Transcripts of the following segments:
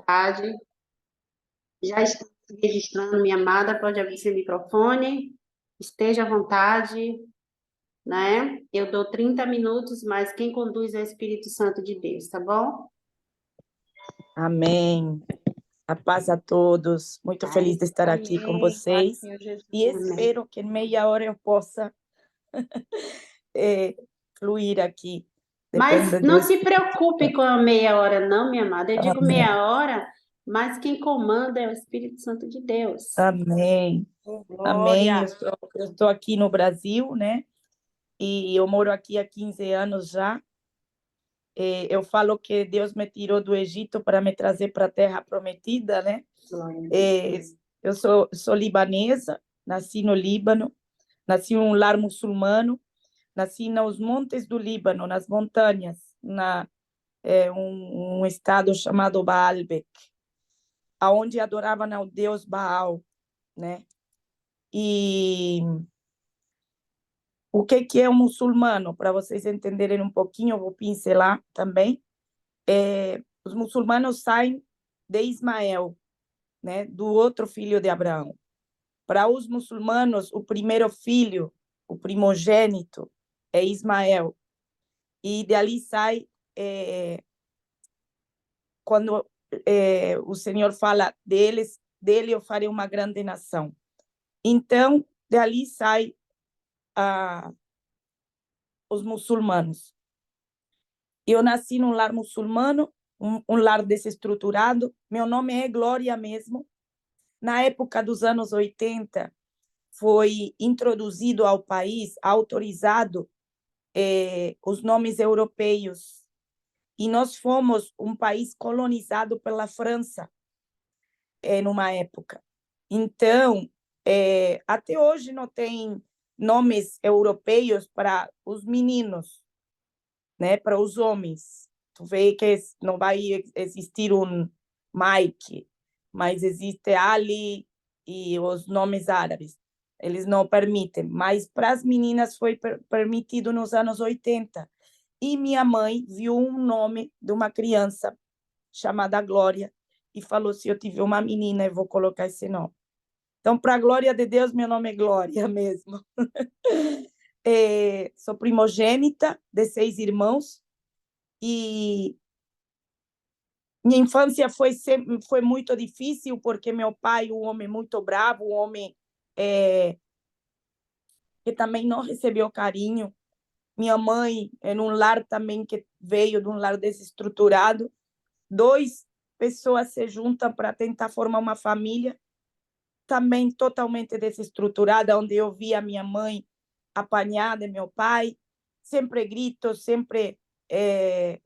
vontade. Já está se registrando, minha amada, pode abrir seu microfone. Esteja à vontade, né? Eu dou 30 minutos, mas quem conduz é o Espírito Santo de Deus, tá bom? Amém. A paz a todos. Muito feliz de estar aqui com Amém. Paz do vocês. Senhor Jesus. E Amém. espero que em meia hora eu possa fluir aqui. Mas Depende não do se Espírito. preocupe com a meia hora, não, minha amada. Eu digo Amém. meia hora, mas quem comanda é o Espírito Santo de Deus. Amém. Oh, Amém. glória. Eu estou aqui no Brasil, né? E eu moro aqui há 15 anos já. Eu falo que Deus me tirou do Egito para me trazer para a Terra Prometida, né? Glória a Deus. Eu sou libanesa, nasci no Líbano, nasci em um lar muçulmano, nasci nos montes do Líbano, nas montanhas, um estado chamado Baalbek, aonde adoravam ao deus Baal, né? E o que é um muçulmano? Para vocês entenderem um pouquinho, eu vou pincelar também. Os muçulmanos saem de Ismael, né? Do outro filho de Abraão. Para os muçulmanos, o primeiro filho, o primogênito, é Ismael. E dali sai, quando o Senhor fala dele eu farei uma grande nação. Então, dali sai os muçulmanos. Eu nasci num lar muçulmano, um lar desestruturado. Meu nome é Glória mesmo. Na época dos anos 80, foi introduzido ao país, autorizado os nomes europeus. E nós fomos um país colonizado pela França, numa época. Então, até hoje não tem nomes europeus para os meninos, né? Para os homens. Tu vê que não vai existir um Mike, mas existe Ali e os nomes árabes. Eles não permitem, mas para as meninas foi permitido nos anos 80. E minha mãe viu um nome de uma criança chamada Glória e falou: se eu tiver uma menina, eu vou colocar esse nome. Então, para a glória de Deus, meu nome é Glória mesmo. Sou primogênita de 6 irmãos e minha infância foi muito difícil porque meu pai, um homem muito bravo, um homem que também não recebeu carinho. Minha mãe, em um lar também que veio de um lar desestruturado. 2 pessoas se juntam para tentar formar uma família também totalmente desestruturada, onde eu via minha mãe apanhada e meu pai, sempre gritos, sempre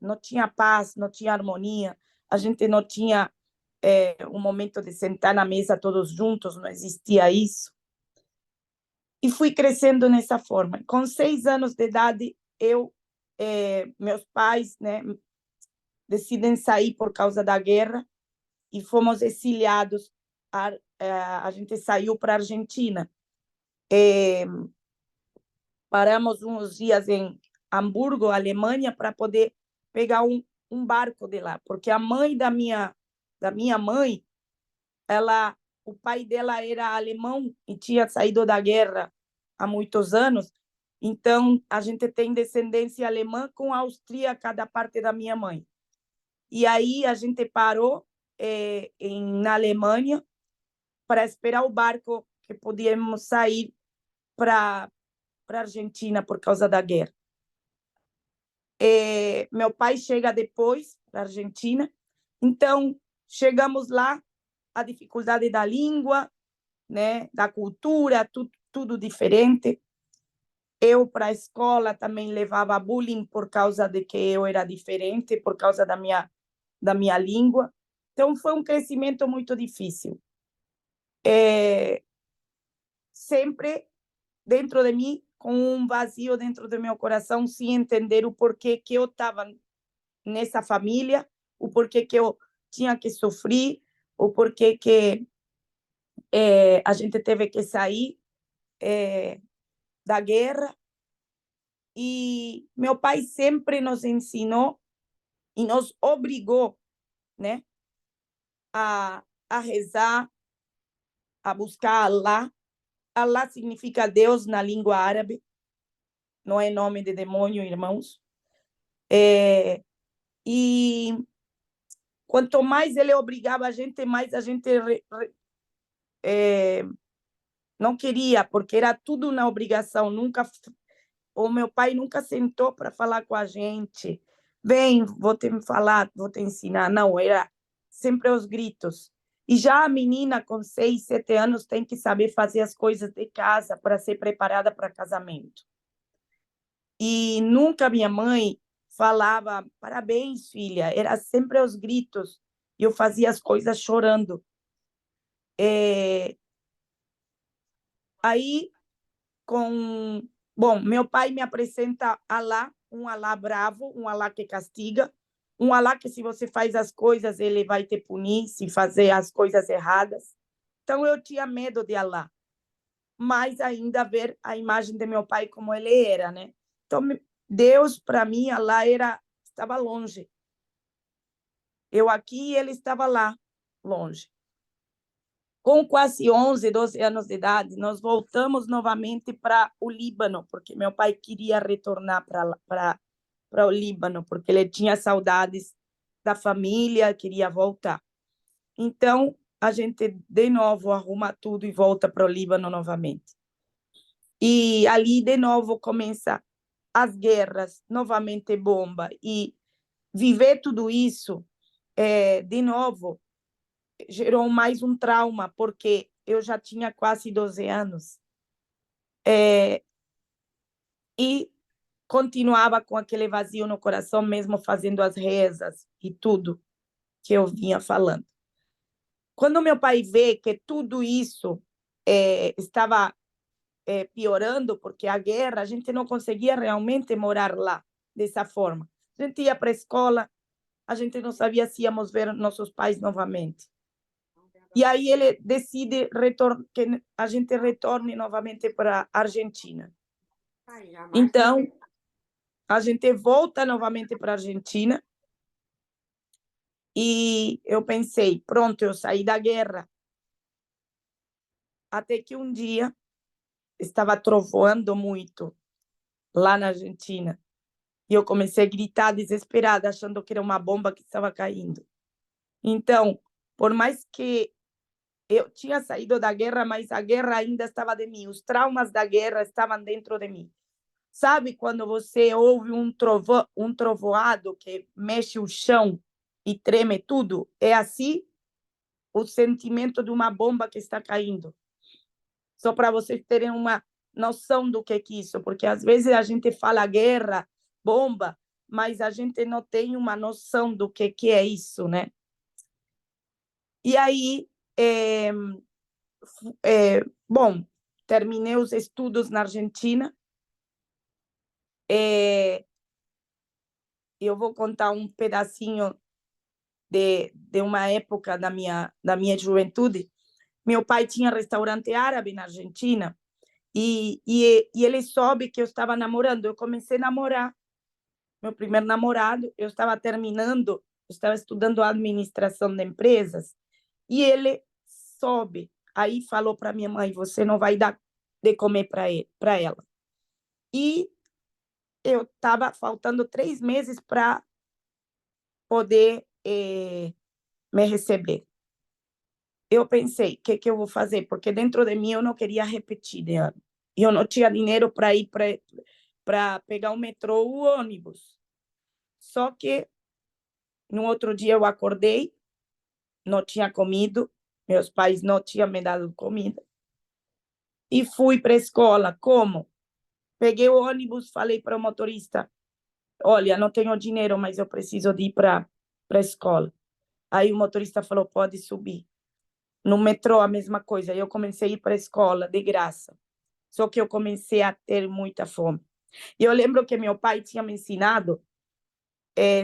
não tinha paz, não tinha harmonia, a gente não tinha um momento de sentar na mesa todos juntos, não existia isso. E fui crescendo nessa forma. Com 6 anos de idade, meus pais, né, decidem sair por causa da guerra e fomos exiliados. A gente saiu para a Argentina. Paramos uns dias em Hamburgo, Alemanha, para poder pegar um barco de lá, porque a mãe da minha mãe, o pai dela era alemão e tinha saído da guerra há muitos anos. Então, a gente tem descendência alemã com austríaca da parte da minha mãe. E aí a gente parou na Alemanha para esperar o barco que podíamos sair para a Argentina por causa da guerra. Meu pai chega depois para a Argentina, então chegamos lá, a dificuldade da língua, né, da cultura, tudo diferente. Eu para a escola também levava bullying por causa de que eu era diferente, por causa da minha língua. Então foi um crescimento muito difícil. Sempre dentro de mim, com um vazio dentro do meu coração, sem entender o porquê que eu estava nessa família, o porquê que eu tinha que sofrer, o porquê que a gente teve que sair da guerra. E meu pai sempre nos ensinou e nos obrigou, né, a rezar, a buscar Allah. Allah significa Deus na língua árabe, não é nome de demônio, irmãos. E quanto mais ele obrigava a gente, mais a gente não queria, porque era tudo na obrigação. Nunca, o meu pai nunca sentou para falar com a gente. Vem, vou te falar, vou te ensinar. Não, era sempre os gritos. E já a menina com 6, 7 anos tem que saber fazer as coisas de casa para ser preparada para casamento. E nunca minha mãe falava, parabéns, filha. Era sempre os gritos. E eu fazia as coisas chorando. Aí, bom, meu pai me apresenta Alá, um Alá bravo, um Alá que castiga, um Alá que se você faz as coisas, ele vai te punir, se fazer as coisas erradas. Então, eu tinha medo de Alá. Mas ainda ver a imagem de meu pai como ele era, né? Então, Deus, para mim, Alá estava longe. Eu aqui e ele estava lá, longe. Com quase 11, 12 anos de idade, nós voltamos novamente para o Líbano, porque meu pai queria retornar para o Líbano, porque ele tinha saudades da família, queria voltar. Então, a gente, de novo, arruma tudo e volta para o Líbano novamente. E ali, de novo, começa as guerras, novamente bomba. E viver tudo isso, de novo, gerou mais um trauma, porque eu já tinha quase 12 anos. E continuava com aquele vazio no coração, mesmo fazendo as rezas e tudo que eu vinha falando. Quando meu pai vê que tudo isso estava piorando, porque a guerra, a gente não conseguia realmente morar lá dessa forma. A gente ia para a escola, a gente não sabia se íamos ver nossos pais novamente. E aí ele decide que a gente retorne novamente para a Argentina. Então, a gente volta novamente para a Argentina e eu pensei, pronto, eu saí da guerra. Até que um dia estava trovoando muito lá na Argentina e eu comecei a gritar desesperada, achando que era uma bomba que estava caindo. Então, por mais que eu tinha saído da guerra, mas a guerra ainda estava de mim, os traumas da guerra estavam dentro de mim. Sabe quando você ouve um trovoado que mexe o chão e treme tudo? É assim o sentimento de uma bomba que está caindo. Só para vocês terem uma noção do que é isso, porque às vezes a gente fala guerra, bomba, mas a gente não tem uma noção do que é isso, né? E aí, bom, terminei os estudos na Argentina. Eu vou contar um pedacinho de uma época da minha juventude. Meu pai tinha restaurante árabe na Argentina e ele soube que eu estava namorando. Eu comecei a namorar, meu primeiro namorado, eu estava terminando, eu estava estudando administração de empresas e ele soube. Aí falou para minha mãe, você não vai dar de comer para ela. E eu estava faltando 3 meses para poder me receber. Eu pensei, o que eu vou fazer? Porque dentro de mim eu não queria repetir de ano. Eu não tinha dinheiro para ir para pegar o metrô ou o ônibus. Só que no outro dia eu acordei, não tinha comido, meus pais não tinham me dado comida. E fui para a escola. Como? Peguei o ônibus, falei para o motorista, olha, não tenho dinheiro, mas eu preciso de ir para a escola. Aí o motorista falou, pode subir. No metrô, a mesma coisa. Eu comecei a ir para a escola, de graça. Só que eu comecei a ter muita fome. E eu lembro que meu pai tinha me ensinado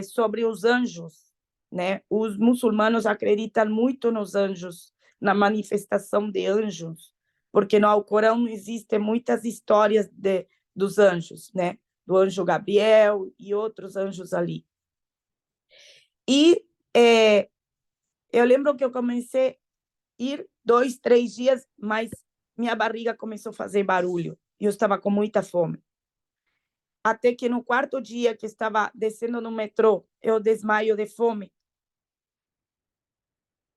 sobre os anjos, né? Os muçulmanos acreditam muito nos anjos, na manifestação de anjos, porque no Alcorão existem muitas histórias dos anjos, né? Do anjo Gabriel e outros anjos ali. E Eu lembro que eu comecei a ir 2, 3 dias, mas minha barriga começou a fazer barulho. E eu estava com muita fome. Até que no quarto dia que estava descendo no metrô, eu desmaio de fome.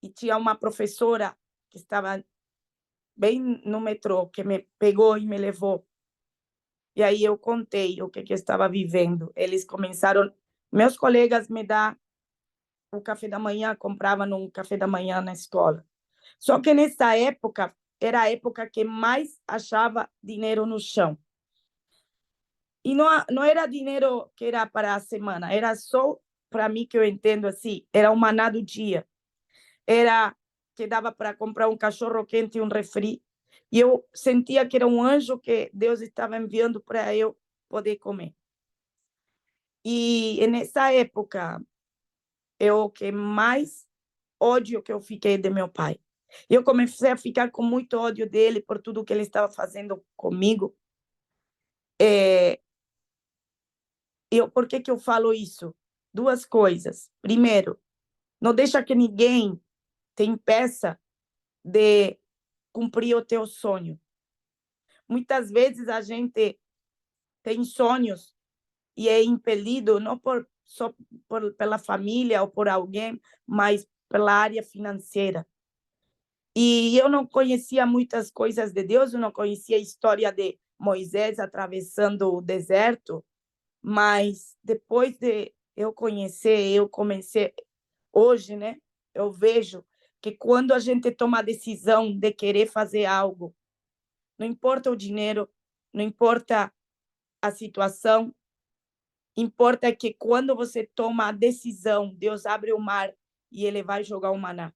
E tinha uma professora que estava bem no metrô, que me pegou e me levou. E aí eu contei o que eu estava vivendo. Eles começaram, meus colegas me dão o café da manhã, compravam um café da manhã na escola. Só que nessa época, era a época que mais achava dinheiro no chão. E não era dinheiro que era para a semana, era só, para mim, que eu entendo assim, era o maná do dia. Era que dava para comprar um cachorro quente e um refri. E eu sentia que era um anjo que Deus estava enviando para eu poder comer. E nessa época, o que mais ódio que eu fiquei de meu pai. Eu comecei a ficar com muito ódio dele por tudo que ele estava fazendo comigo. Por que eu falo isso? Duas coisas. Primeiro, não deixa que ninguém te impeça de cumprir o teu sonho. Muitas vezes a gente tem sonhos e é impelido não só pela família ou por alguém, mas pela área financeira. E eu não conhecia muitas coisas de Deus, eu não conhecia a história de Moisés atravessando o deserto, mas depois de eu conhecer, eu comecei hoje, né? Eu vejo que quando a gente toma a decisão de querer fazer algo, não importa o dinheiro, não importa a situação, importa que quando você toma a decisão, Deus abre o mar e ele vai jogar o maná.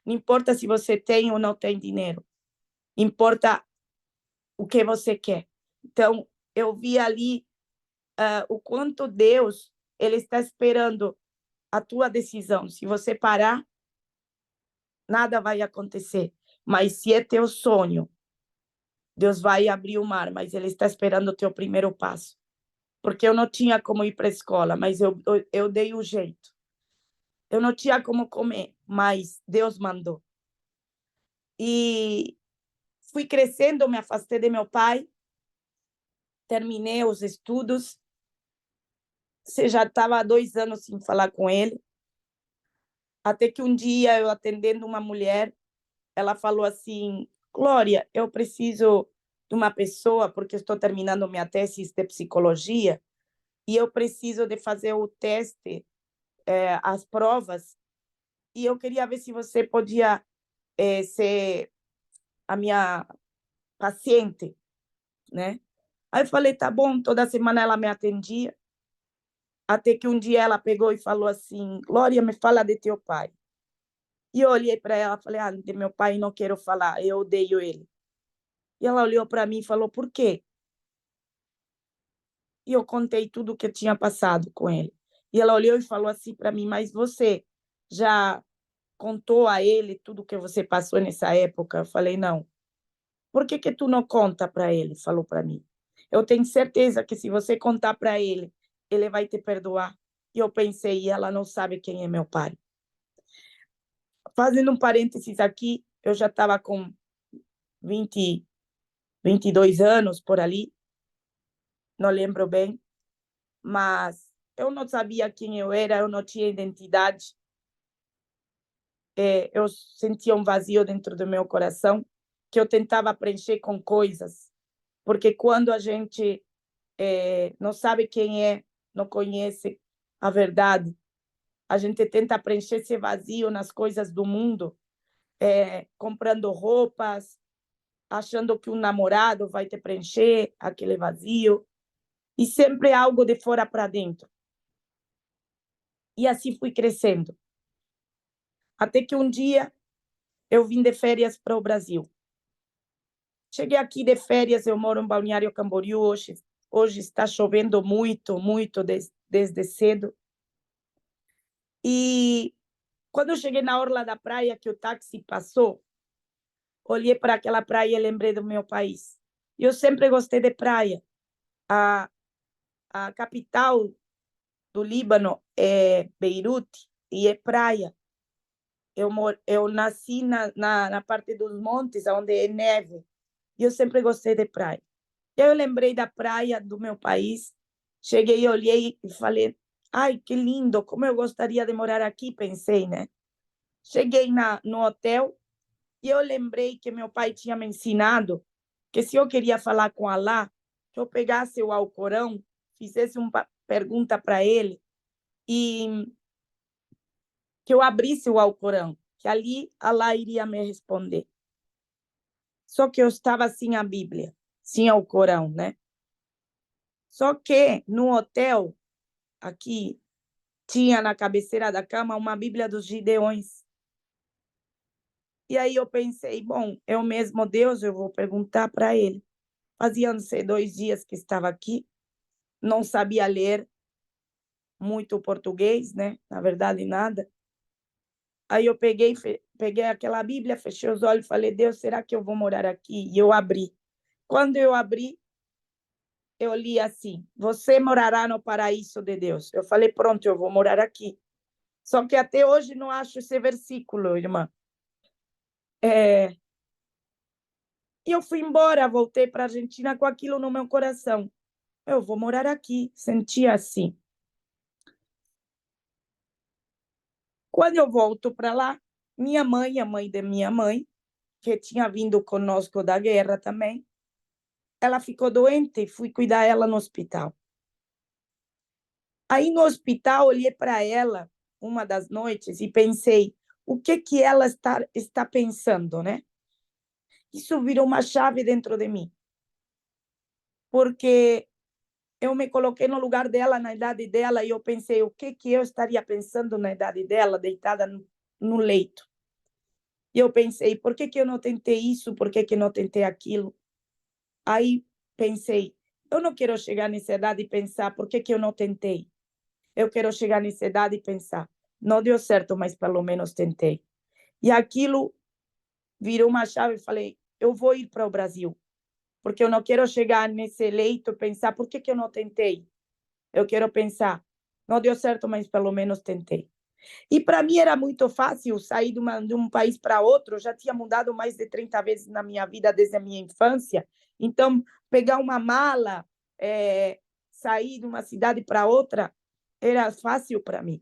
Não importa se você tem ou não tem dinheiro, importa o que você quer. Então, eu vi ali o quanto Deus ele está esperando a tua decisão. Se você parar, nada vai acontecer. Mas se é teu sonho, Deus vai abrir o mar, mas ele está esperando o teu primeiro passo. Porque eu não tinha como ir para a escola, mas eu dei o jeito. Eu não tinha como comer, mas Deus mandou. E fui crescendo, me afastei de meu pai, terminei os estudos. Você já estava há 2 anos sem falar com ele. Até que um dia, eu atendendo uma mulher, ela falou assim: Glória, eu preciso de uma pessoa, porque estou terminando minha tese de psicologia, e eu preciso de fazer o teste, as provas, e eu queria ver se você podia ser a minha paciente, né? Aí eu falei, tá bom, toda semana ela me atendia, até que um dia ela pegou e falou assim: Glória, me fala de teu pai. E eu olhei para ela e falei: de meu pai não quero falar, eu odeio ele. E ela olhou para mim e falou: por quê? E eu contei tudo o que tinha passado com ele. E ela olhou e falou assim para mim: mas você já contou a ele tudo o que você passou nessa época? Eu falei: não. Por que tu não conta para ele? Falou para mim. Eu tenho certeza que se você contar para ele, ele vai te perdoar. E eu pensei: e ela não sabe quem é meu pai. Fazendo um parênteses aqui, eu já estava com 20, 22 anos por ali, não lembro bem, mas eu não sabia quem eu era, eu não tinha identidade. Eu sentia um vazio dentro do meu coração que eu tentava preencher com coisas, porque quando a gente não sabe quem é, não conhece a verdade, a gente tenta preencher esse vazio nas coisas do mundo, comprando roupas, achando que um namorado vai te preencher aquele vazio, e sempre algo de fora para dentro. E assim fui crescendo. Até que um dia eu vim de férias para o Brasil. Cheguei aqui de férias, eu moro em Balneário Camboriú, hoje está chovendo muito, muito desde cedo. E quando eu cheguei na orla da praia, que o táxi passou, olhei para aquela praia e lembrei do meu país. Eu sempre gostei de praia. A, a capital do Líbano é Beirute e é praia. eu nasci na parte dos montes, onde é neve, e eu sempre gostei de praia. Eu lembrei da praia do meu país, cheguei, olhei e falei, ai, que lindo, como eu gostaria de morar aqui, pensei, né? Cheguei no hotel e eu lembrei que meu pai tinha me ensinado que se eu queria falar com Allah, que eu pegasse o Alcorão, fizesse uma pergunta para ele e que eu abrisse o Alcorão, que ali Allah iria me responder. Só que eu estava sem a Bíblia, sem o Corão, né? Só que no hotel, aqui, tinha na cabeceira da cama uma Bíblia dos Gideões. E aí eu pensei, bom, é o mesmo Deus, eu vou perguntar para ele. Faziam 2 dias que estava aqui, não sabia ler muito português, né? Na verdade, nada. Aí eu peguei aquela Bíblia, fechei os olhos e falei, Deus, será que eu vou morar aqui? E eu abri. Quando eu abri, eu li assim, você morará no paraíso de Deus. Eu falei, pronto, eu vou morar aqui. Só que até hoje não acho esse versículo, irmã. E eu fui embora, voltei para a Argentina com aquilo no meu coração. Eu vou morar aqui, sentia assim. Quando eu volto para lá, minha mãe, a mãe de minha mãe, que tinha vindo conosco da guerra também, ela ficou doente e fui cuidar ela no hospital. Aí no hospital, olhei para ela uma das noites e pensei, o que ela está pensando, né? Isso virou uma chave dentro de mim, porque eu me coloquei no lugar dela, na idade dela, e eu pensei, o que eu estaria pensando na idade dela, deitada no leito? E eu pensei, por que eu não tentei isso? Por que eu não tentei aquilo? Aí pensei, eu não quero chegar nessa idade e pensar, por que eu não tentei? Eu quero chegar nessa idade e pensar, não deu certo, mas pelo menos tentei. E aquilo virou uma chave e falei, eu vou ir para o Brasil, porque eu não quero chegar nesse leito e pensar, por que eu não tentei? Eu quero pensar, não deu certo, mas pelo menos tentei. E para mim era muito fácil sair de um país para outro. Eu já tinha mudado mais de 30 vezes na minha vida desde a minha infância. Então, pegar uma mala, sair de uma cidade para outra, era fácil para mim.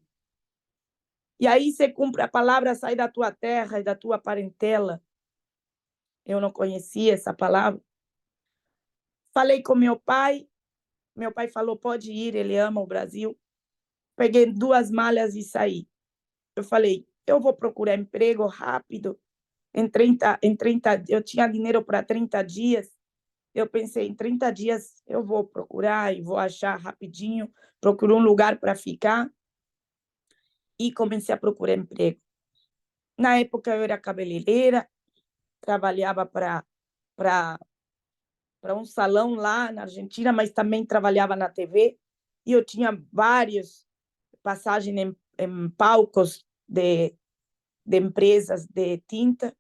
E aí você cumpre a palavra, sai da tua terra e da tua parentela. Eu não conhecia essa palavra. Falei com meu pai falou, pode ir, ele ama o Brasil. Peguei 2 malas e saí. Eu falei, eu vou procurar emprego rápido. Em 30, eu tinha dinheiro para 30 dias. Eu pensei, em 30 dias eu vou procurar e vou achar rapidinho. Procurei um lugar para ficar e comecei a procurar emprego. Na época eu era cabeleireira, trabalhava para um salão lá na Argentina, mas também trabalhava na TV. E eu tinha várias passagens em palcos de empresas de tinta.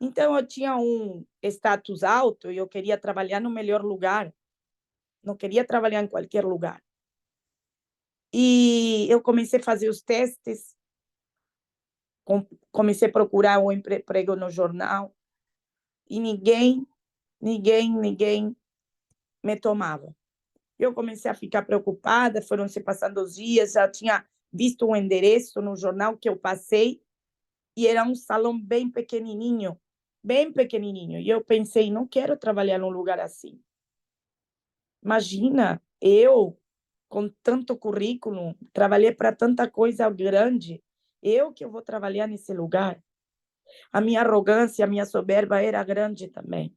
Então, eu tinha um status alto e eu queria trabalhar no melhor lugar. Não queria trabalhar em qualquer lugar. E eu comecei a fazer os testes, comecei a procurar um emprego no jornal e ninguém me tomava. Eu comecei a ficar preocupada, foram se passando os dias, já tinha visto um endereço no jornal que eu passei e era um salão bem pequenininho. E eu pensei, não quero trabalhar num lugar assim. Imagina, eu com tanto currículo, trabalhei para tanta coisa grande, eu que vou trabalhar nesse lugar. A minha arrogância, a minha soberba era grande também,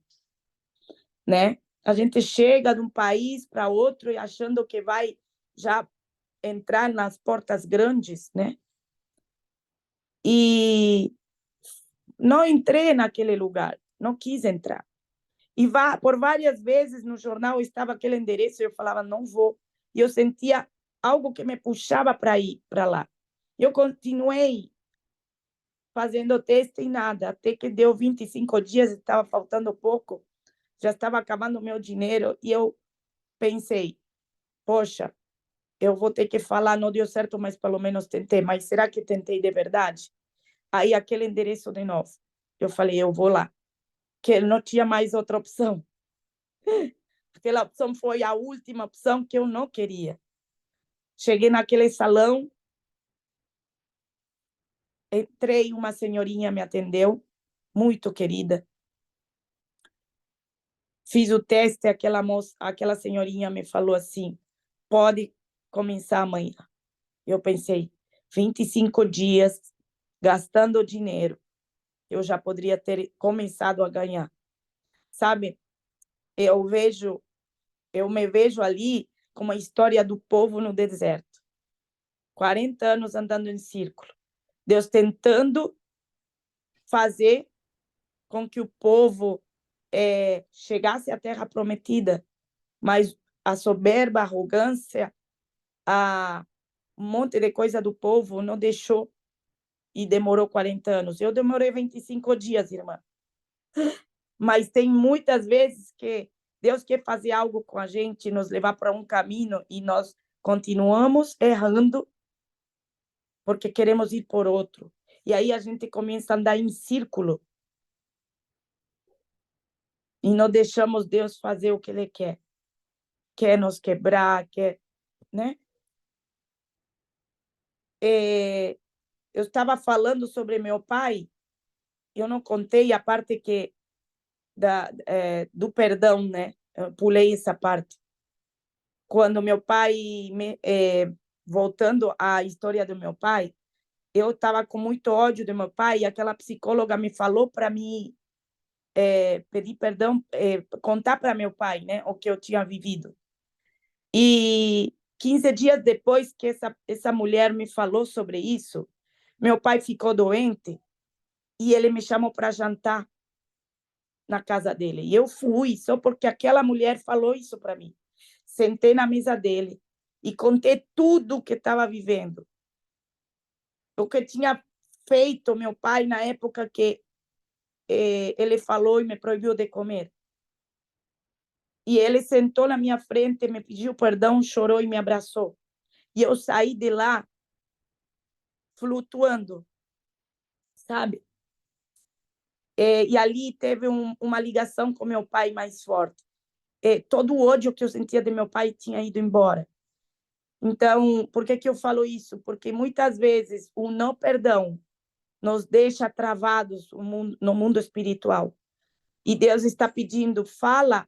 né? A gente chega de um país para outro e achando que vai já entrar nas portas grandes, né? E não entrei naquele lugar, não quis entrar. E por várias vezes no jornal estava aquele endereço e eu falava, não vou. E eu sentia algo que me puxava para ir para lá. Eu continuei fazendo teste e nada, até que deu 25 dias, estava faltando pouco, já estava acabando o meu dinheiro e eu pensei, poxa, eu vou ter que falar, não deu certo, mas pelo menos tentei. Mas será que tentei de verdade? Aí aquele endereço de novo. Eu falei, eu vou lá. Que não tinha mais outra opção. Aquela opção foi a última opção que eu não queria. Cheguei naquele salão, entrei, uma senhorinha me atendeu, muito querida. Fiz o teste, aquela senhorinha me falou assim, pode começar amanhã. Eu pensei, 25 dias gastando dinheiro, eu já poderia ter começado a ganhar. Sabe, eu me vejo ali como a história do povo no deserto. 40 anos andando em círculo. Deus tentando fazer com que o povo chegasse à terra prometida, mas a soberba, a arrogância, um monte de coisa do povo não deixou e demorou 40 anos. Eu demorei 25 dias, irmã. Mas tem muitas vezes que Deus quer fazer algo com a gente, nos levar para um caminho e nós continuamos errando porque queremos ir por outro. E aí a gente começa a andar em círculo e não deixamos Deus fazer o que Ele quer. Quer nos quebrar, quer, né? Eu estava falando sobre meu pai, eu não contei a parte do perdão, né? Eu pulei essa parte. Quando meu pai, voltando à história do meu pai, eu estava com muito ódio do meu pai e aquela psicóloga me falou para mim pedir perdão, contar para meu pai, né, o que eu tinha vivido. E 15 dias depois que essa mulher me falou sobre isso, meu pai ficou doente e ele me chamou para jantar na casa dele. E eu fui só porque aquela mulher falou isso para mim. Sentei na mesa dele e contei tudo o que estava vivendo. O que tinha feito meu pai na época que ele falou e me proibiu de comer. E ele sentou na minha frente, me pediu perdão, chorou e me abraçou. E eu saí de lá flutuando, sabe? E ali teve uma ligação com meu pai mais forte. Todo o ódio que eu sentia de meu pai tinha ido embora. Então, por que eu falo isso? Porque muitas vezes o não perdão nos deixa travados no mundo espiritual. E Deus está pedindo, fala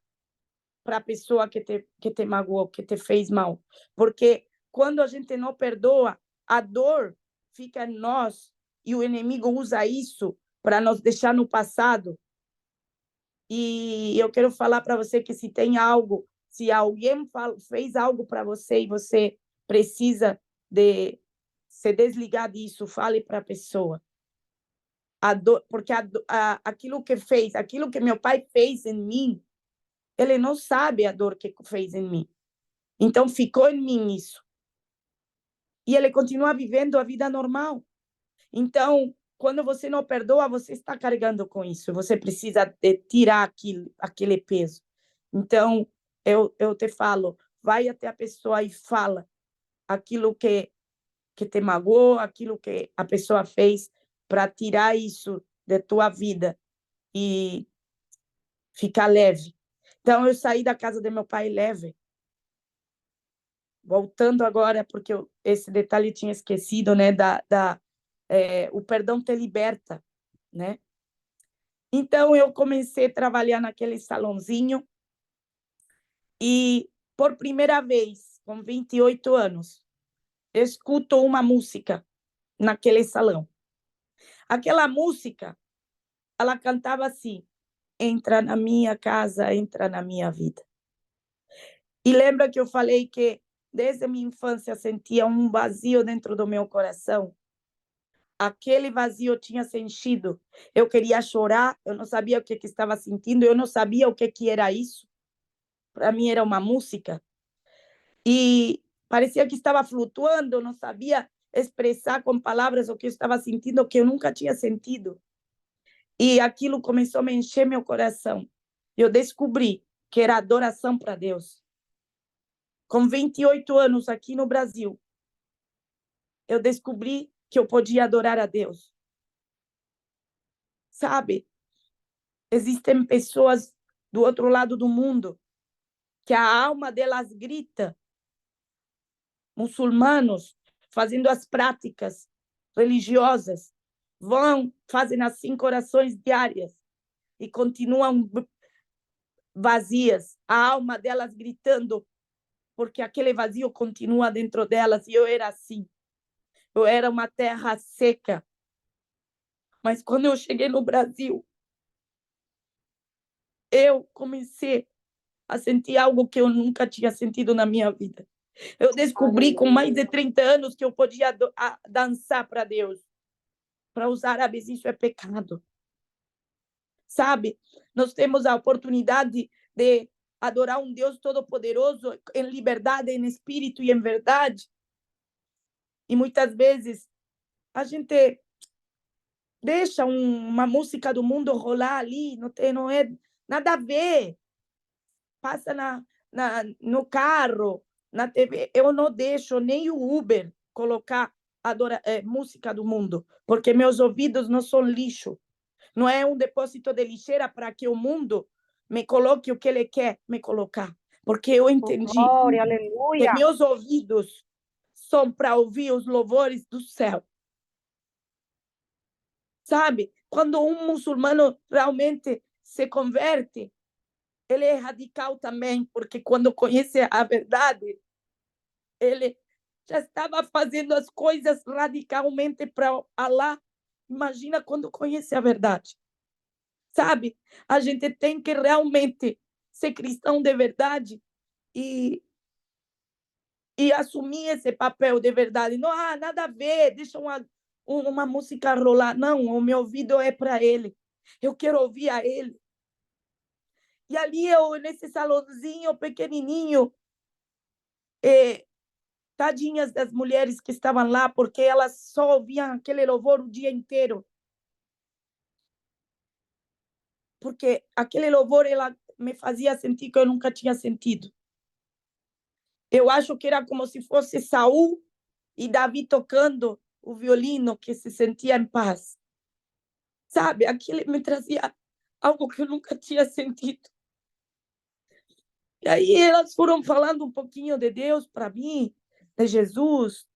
para a pessoa que te magoou, que te fez mal. Porque quando a gente não perdoa, a dor fica em nós e o inimigo usa isso para nos deixar no passado. E eu quero falar para você que se tem algo, se alguém fez algo para você e você precisa de se desligar disso, fale para a pessoa. Porque aquilo que fez, aquilo que meu pai fez em mim, ele não sabe a dor que fez em mim. Então, ficou em mim isso. E ele continua vivendo a vida normal. Então, quando você não perdoa, você está carregando com isso. Você precisa de tirar aquele peso. Então, eu te falo, vai até a pessoa e fala aquilo que te magoou, aquilo que a pessoa fez, para tirar isso da tua vida e ficar leve. Então, eu saí da casa do meu pai leve. Voltando agora, porque esse detalhe eu tinha esquecido, né? O perdão te liberta, né? Então, eu comecei a trabalhar naquele salãozinho e, por primeira vez, com 28 anos, escuto uma música naquele salão. Aquela música, ela cantava assim, entra na minha casa, entra na minha vida. E lembra que eu falei que desde a minha infância sentia um vazio dentro do meu coração? Aquele vazio tinha se enchido. Eu queria chorar, eu não sabia o que estava sentindo, eu não sabia o que era isso. Para mim era uma música. E parecia que estava flutuando, eu não sabia expressar com palavras o que eu estava sentindo, o que eu nunca tinha sentido. E aquilo começou a me encher meu coração. Eu descobri que era adoração para Deus. Com 28 anos aqui no Brasil, eu descobri que eu podia adorar a Deus. sabe? Existem pessoas do outro lado do mundo que a alma delas grita, muçulmanos, fazendo as práticas religiosas, fazem as 5 orações diárias e continuam vazias, a alma delas gritando, porque aquele vazio continua dentro delas. E eu era assim, eu era uma terra seca. Mas quando eu cheguei no Brasil, eu comecei a sentir algo que eu nunca tinha sentido na minha vida. Eu descobri com mais de 30 anos que eu podia dançar para Deus. Para os árabes, isso é pecado. Sabe? Nós temos a oportunidade de adorar um Deus todo-poderoso em liberdade, em espírito e em verdade. E muitas vezes a gente deixa uma música do mundo rolar ali, não é nada a ver. Passa no carro, na TV. Eu não deixo nem o Uber colocar música do mundo, porque meus ouvidos não são lixo. Não é um depósito de lixeira para que o mundo me coloque o que ele quer me colocar. Porque eu entendi Glória, que aleluia. meus ouvidos são para ouvir os louvores do céu. Sabe? Quando um muçulmano realmente se converte, ele é radical também, porque quando conhece a verdade, ele já estava fazendo as coisas radicalmente para Allah. Imagina quando conhece a verdade. Sabe? A gente tem que realmente ser cristão de verdade e assumir esse papel de verdade. Não, nada a ver, deixa uma música rolar. Não, o meu ouvido é para ele. Eu quero ouvir a ele. E ali eu, nesse salãozinho pequenininho, tadinhas das mulheres que estavam lá, porque elas só ouviam aquele louvor o dia inteiro. Porque aquele louvor ela me fazia sentir que eu nunca tinha sentido. Eu acho que era como se fosse Saul e Davi tocando o violino, que se sentia em paz. Sabe? Aquilo me trazia algo que eu nunca tinha sentido. E aí elas foram falando um pouquinho de Deus para mim, de Jesus.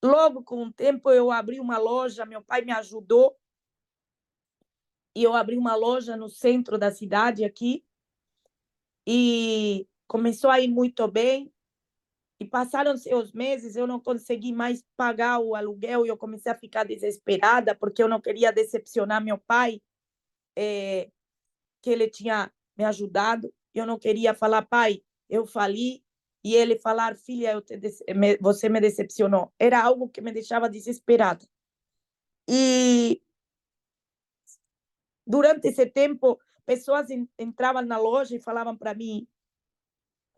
Logo, com o tempo, eu abri uma loja, meu pai me ajudou, e eu abri uma loja no centro da cidade aqui, e começou a ir muito bem. E passaram-se os meses, eu não consegui mais pagar o aluguel e eu comecei a ficar desesperada, porque eu não queria decepcionar meu pai, que ele tinha me ajudado. Eu não queria falar, pai, eu fali, e ele falar, filha, você me decepcionou. Era algo que me deixava desesperada. E durante esse tempo, pessoas entravam na loja e falavam para mim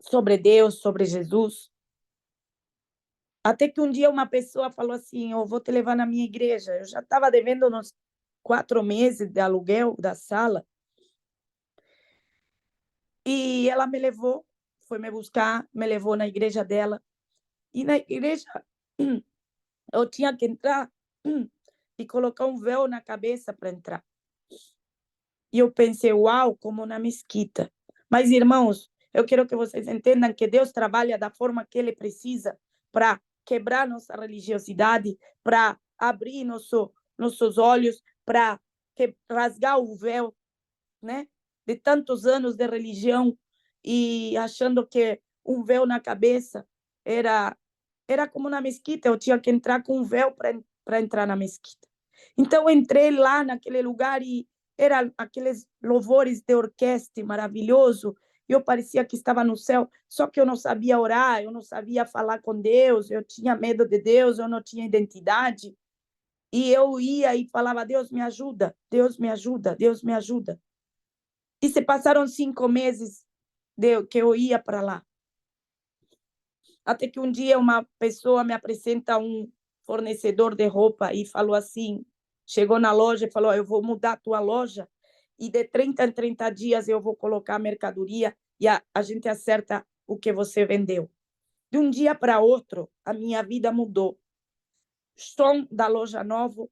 sobre Deus, sobre Jesus. Até que um dia uma pessoa falou assim, eu vou te levar na minha igreja. Eu já estava devendo uns 4 meses de aluguel da sala. E ela me levou, foi me buscar, me levou na igreja dela. E na igreja eu tinha que entrar e colocar um véu na cabeça para entrar. E eu pensei, uau, como na mesquita. Mas, irmãos, eu quero que vocês entendam que Deus trabalha da forma que Ele precisa para quebrar nossa religiosidade, para abrir nossos olhos, para rasgar o véu, né? De tantos anos de religião e achando que um véu na cabeça era como na mesquita. Eu tinha que entrar com um véu para entrar na mesquita. Então, entrei lá naquele lugar e eram aqueles louvores de orquestra maravilhoso. Eu parecia que estava no céu, só que eu não sabia orar, eu não sabia falar com Deus, eu tinha medo de Deus, eu não tinha identidade. E eu ia e falava, Deus me ajuda, Deus me ajuda, Deus me ajuda. E se passaram 5 meses que eu ia para lá. Até que um dia uma pessoa me apresenta um fornecedor de roupa e falou assim, chegou na loja e falou, eu vou mudar a tua loja e de 30 em 30 dias eu vou colocar a mercadoria e a gente acerta o que você vendeu. De um dia para outro, a minha vida mudou. Som da loja nova,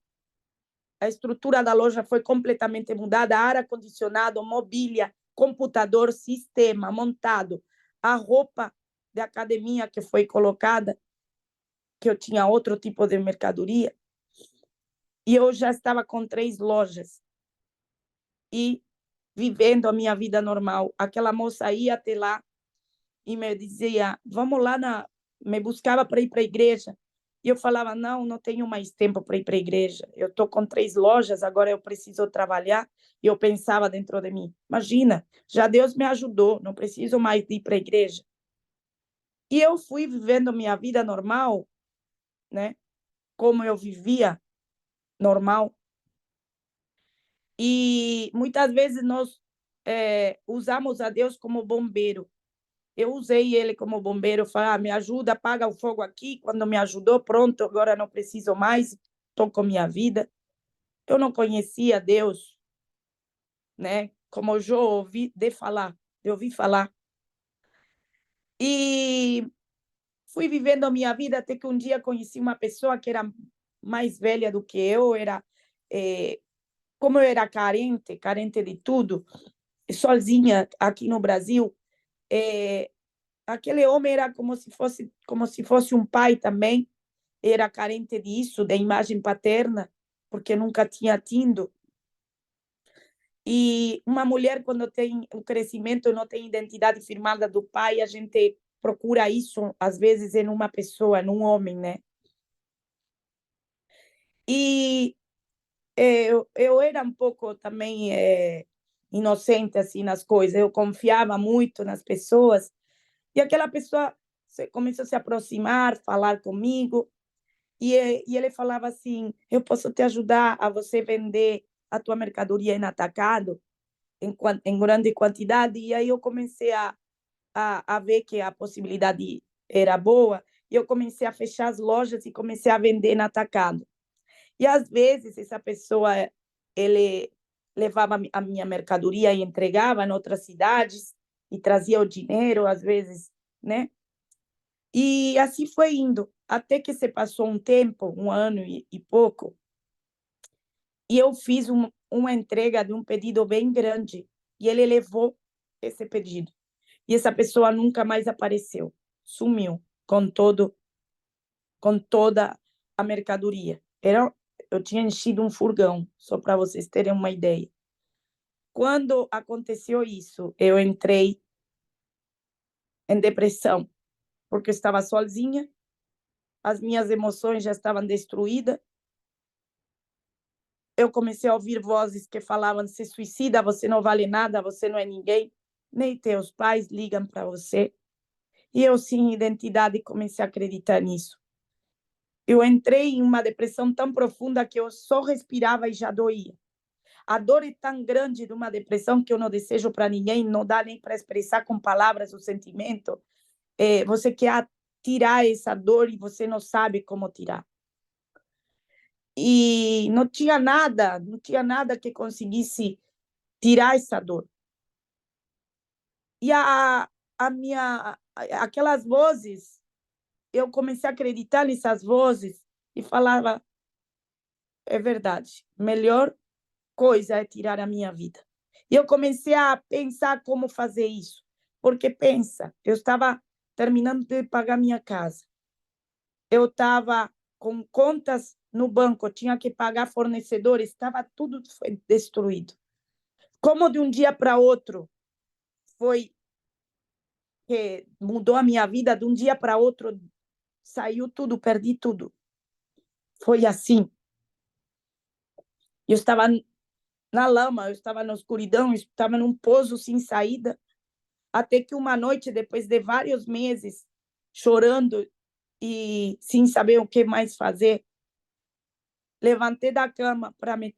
a estrutura da loja foi completamente mudada, ar-condicionado, mobília, computador, sistema montado, a roupa de academia que foi colocada, que eu tinha outro tipo de mercadoria, e eu já estava com 3 lojas e vivendo a minha vida normal. Aquela moça ia até lá e me dizia, vamos lá, me buscava para ir para a igreja. E eu falava, não, não tenho mais tempo para ir para a igreja. Eu estou com 3 lojas, agora eu preciso trabalhar. E eu pensava dentro de mim, imagina, já Deus me ajudou, não preciso mais ir para a igreja. E eu fui vivendo minha vida normal, né? Como eu vivia normal. E muitas vezes nós usamos a Deus como bombeiro. Eu usei ele como bombeiro, falei, me ajuda, apaga o fogo aqui. Quando me ajudou, pronto, agora não preciso mais, estou com minha vida. Eu não conhecia Deus, né? Como eu já ouvi eu ouvi falar. E fui vivendo a minha vida até que um dia conheci uma pessoa que era mais velha do que eu, como eu era carente de tudo, sozinha aqui no Brasil, aquele homem era como se fosse um pai também, era carente disso, da imagem paterna, porque nunca tinha tido. E uma mulher, quando tem o crescimento, não tem identidade firmada do pai, a gente procura isso, às vezes, em uma pessoa, num homem, né? E eu era um pouco também inocente, assim, nas coisas. Eu confiava muito nas pessoas. E aquela pessoa começou a se aproximar, falar comigo. E ele falava assim, eu posso te ajudar a você vender a tua mercadoria em atacado, em grande quantidade. E aí eu comecei a ver que a possibilidade era boa. E eu comecei a fechar as lojas e comecei a vender em atacado. E às vezes essa pessoa, ele levava a minha mercadoria e entregava em outras cidades e trazia o dinheiro, às vezes, né? E assim foi indo, até que se passou um tempo, um ano e pouco, e eu fiz uma entrega de um pedido bem grande, e ele levou esse pedido. E essa pessoa nunca mais apareceu, sumiu com toda a mercadoria. Eu tinha enchido um furgão, só para vocês terem uma ideia. Quando aconteceu isso, eu entrei em depressão, porque eu estava sozinha, as minhas emoções já estavam destruídas. Eu comecei a ouvir vozes que falavam: se suicida, você não vale nada, você não é ninguém, nem teus pais ligam para você. E eu, sem identidade, comecei a acreditar nisso. Eu entrei em uma depressão tão profunda que eu só respirava e já doía. A dor é tão grande de uma depressão que eu não desejo para ninguém, não dá nem para expressar com palavras o sentimento. Você quer tirar essa dor e você não sabe como tirar. E não tinha nada que conseguisse tirar essa dor. E aquelas vozes, eu comecei a acreditar nessas vozes e falava, é verdade, melhor coisa é tirar a minha vida. E eu comecei a pensar como fazer isso, porque pensa, eu estava terminando de pagar minha casa, eu estava com contas no banco, eu tinha que pagar fornecedores, estava tudo destruído. Como de um dia para outro foi que mudou a minha vida, de um dia para outro saiu tudo, perdi tudo. Foi assim. Eu estava na lama, eu estava na escuridão, eu estava num poço sem saída, até que uma noite, depois de vários meses chorando e sem saber o que mais fazer, levantei da cama para me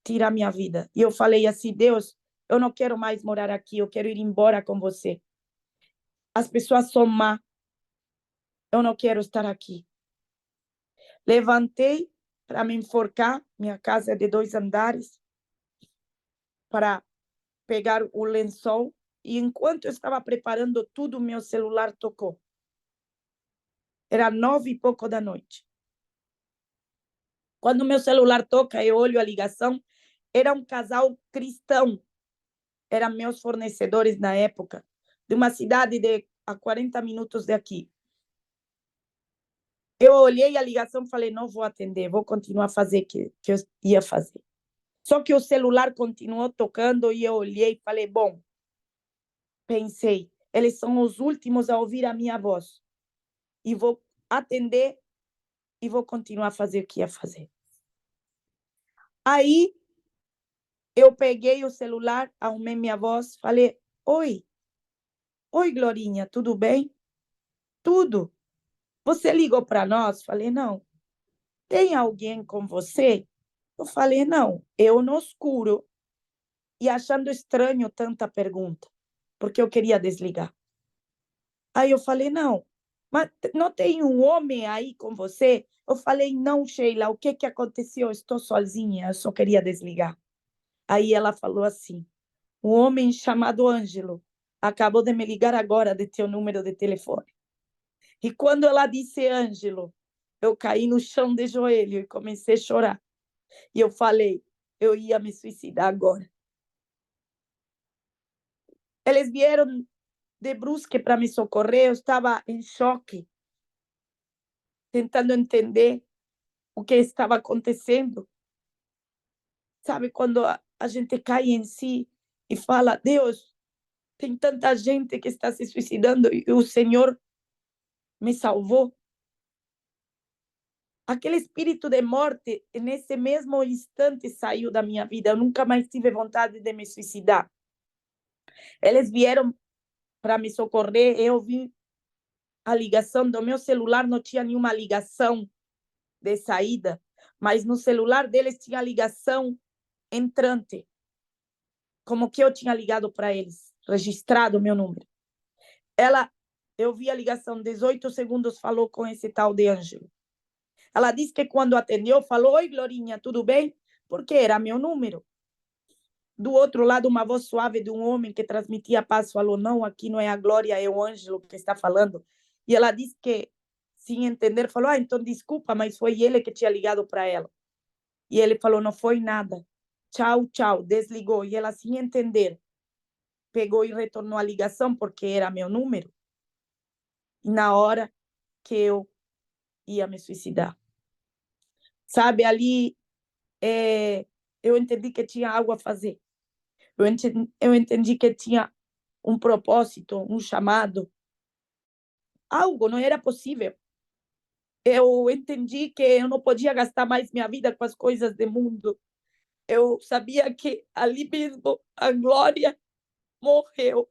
tirar minha vida. E eu falei assim, Deus, eu não quero mais morar aqui, eu quero ir embora com você. As pessoas são má, eu não quero estar aqui. Levantei para me enforcar, minha casa é de 2 andares, para pegar o lençol, e enquanto eu estava preparando tudo, meu celular tocou. Era 9 e pouco da noite. Quando meu celular toca, eu olho a ligação, era um casal cristão, eram meus fornecedores na época, de uma cidade a 40 minutos daqui. Eu olhei a ligação e falei, não vou atender, vou continuar a fazer o que eu ia fazer. Só que o celular continuou tocando e eu olhei e falei, bom, pensei, eles são os últimos a ouvir a minha voz. E vou atender e vou continuar a fazer o que ia fazer. Aí, eu peguei o celular, arrumei minha voz, falei, oi, Glorinha, tudo bem? Tudo. Você ligou para nós? Falei, não. Tem alguém com você? Eu falei, não. Eu no escuro e achando estranho tanta pergunta, porque eu queria desligar. Aí eu falei, não, mas não tem um homem aí com você? Eu falei, não, Sheila, o que aconteceu? Eu estou sozinha, eu só queria desligar. Aí ela falou assim, um homem chamado Ângelo acabou de me ligar agora de teu número de telefone. E quando ela disse Ângelo, eu caí no chão de joelho e comecei a chorar. E eu falei, eu ia me suicidar agora. Eles vieram de brusque para me socorrer, eu estava em choque, tentando entender o que estava acontecendo. Sabe, quando a gente cai em si e fala, Deus, tem tanta gente que está se suicidando e o Senhor me salvou. Aquele espírito de morte, nesse mesmo instante, saiu da minha vida. Eu nunca mais tive vontade de me suicidar. Eles vieram para me socorrer, eu vi a ligação do meu celular, não tinha nenhuma ligação de saída, mas no celular deles tinha ligação entrante, como que eu tinha ligado para eles, registrado o meu número. Eu vi a ligação, 18 segundos falou com esse tal de Ângelo. Ela disse que quando atendeu, falou, oi, Glorinha, tudo bem? Porque era meu número. Do outro lado, uma voz suave de um homem que transmitia paz falou, não, aqui não é a Glória, é o Ângelo que está falando. E ela disse que, sem entender, falou, então desculpa, mas foi ele que tinha ligado para ela. E ele falou, não foi nada. Tchau, tchau, desligou. E ela, sem entender, pegou e retornou a ligação, porque era meu número. E na hora que eu ia me suicidar. Sabe, ali eu entendi que tinha algo a fazer. Eu entendi que tinha um propósito, um chamado. Algo não era possível. Eu entendi que eu não podia gastar mais minha vida com as coisas do mundo. Eu sabia que ali mesmo a glória morreu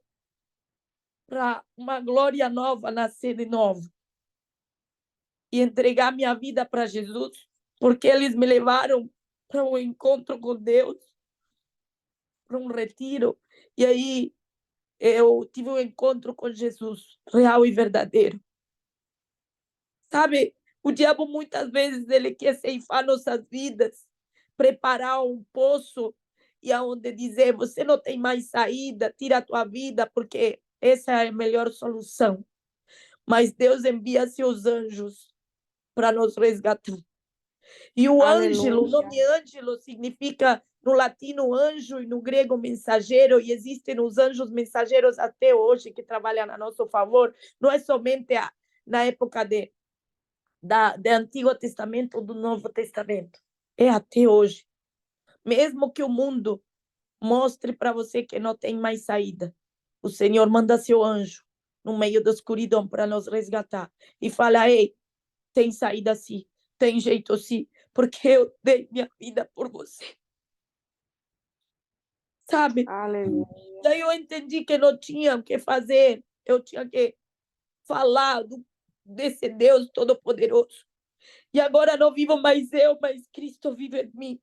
para uma glória nova nascer de novo. E entregar minha vida para Jesus, porque eles me levaram para um encontro com Deus, para um retiro. E aí eu tive um encontro com Jesus, real e verdadeiro. Sabe, o diabo muitas vezes ele quer ceifar nossas vidas, preparar um poço e aonde dizer, você não tem mais saída, tira a tua vida, porque essa é a melhor solução. Mas Deus envia seus anjos para nos resgatar. E o Ângelo, o nome Ângelo significa no latino anjo e no grego mensageiro, e existem os anjos mensageiros até hoje que trabalham a nosso favor, não é somente na época do Antigo Testamento ou do Novo Testamento, é até hoje. Mesmo que o mundo mostre para você que não tem mais saída, o Senhor manda seu anjo no meio da escuridão para nos resgatar e fala, ei, tem saída sim, tem jeito sim, porque eu dei minha vida por você. Sabe? Aleluia. Daí eu entendi que não tinha o que fazer, eu tinha que falar desse Deus Todo-Poderoso. E agora não vivo mais eu, mas Cristo vive em mim,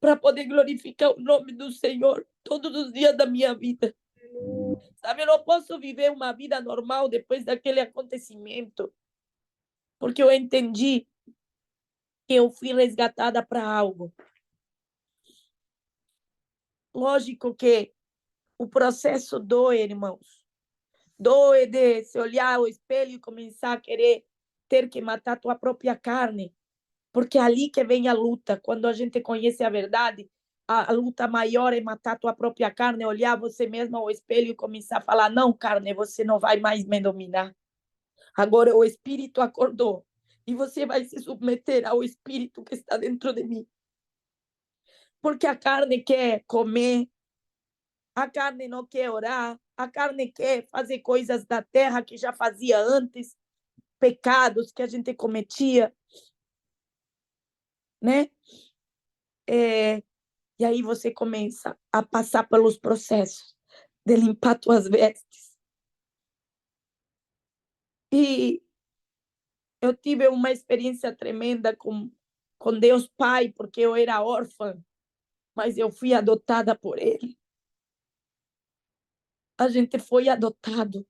para poder glorificar o nome do Senhor todos os dias da minha vida. Sabe, eu não posso viver uma vida normal depois daquele acontecimento, porque eu entendi que eu fui resgatada para algo. Lógico que o processo doe, irmãos. Doe de se olhar ao espelho e começar a querer ter que matar tua própria carne. Porque é ali que vem a luta. Quando a gente conhece a verdade, a luta maior é matar a tua própria carne, olhar você mesmo ao espelho e começar a falar: não, carne, você não vai mais me dominar. Agora o Espírito acordou e você vai se submeter ao Espírito que está dentro de mim. Porque a carne quer comer, a carne não quer orar, a carne quer fazer coisas da terra que já fazia antes, pecados que a gente cometia, né? E aí você começa a passar pelos processos de limpar tuas vestes. E eu tive uma experiência tremenda com Deus Pai, porque eu era órfã, mas eu fui adotada por Ele. A gente foi adotado.